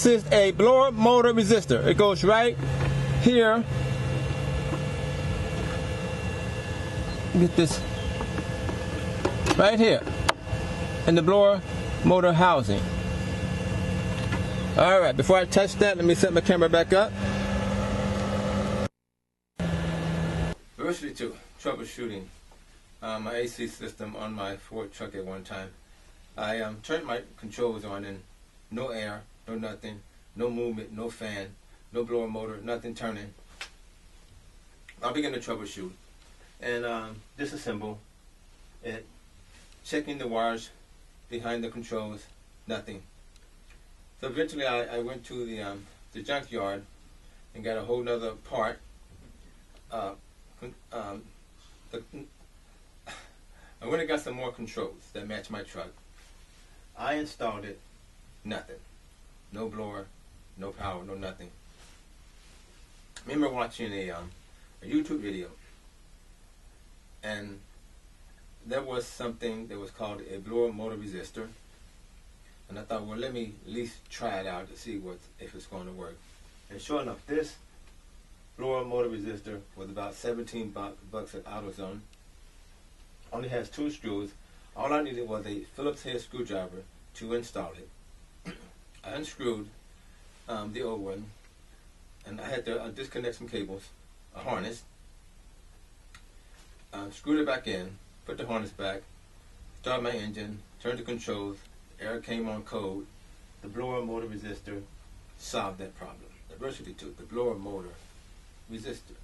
This is a blower motor resistor. It goes right here. Get this right here in the blower motor housing. All right, before I touch that, let me set my camera back up. Virtually to troubleshooting my AC system on my Ford truck at one time. I turned my controls on and no air, no nothing, no movement, no fan, no blower motor, nothing turning. I began to troubleshoot and disassemble it, checking the wires behind the controls, nothing. So eventually I went to the junkyard and got a whole nother part. I went and got some more controls that match my truck. I installed it, nothing. No blower, no power, no nothing. I remember watching a YouTube video, and there was something that was called a blower motor resistor. And I thought, well, let me at least try it out to see if it's going to work. And sure enough, this blower motor resistor was about 17 bucks at AutoZone. Only has 2 screws. All I needed was a Phillips head screwdriver to install it. I unscrewed the old one, and I had to disconnect some cables, a harness. Screwed it back in, put the harness back, started my engine, turned the controls. Air came on code. The blower motor resistor solved that problem. The virtually took the blower motor resistor.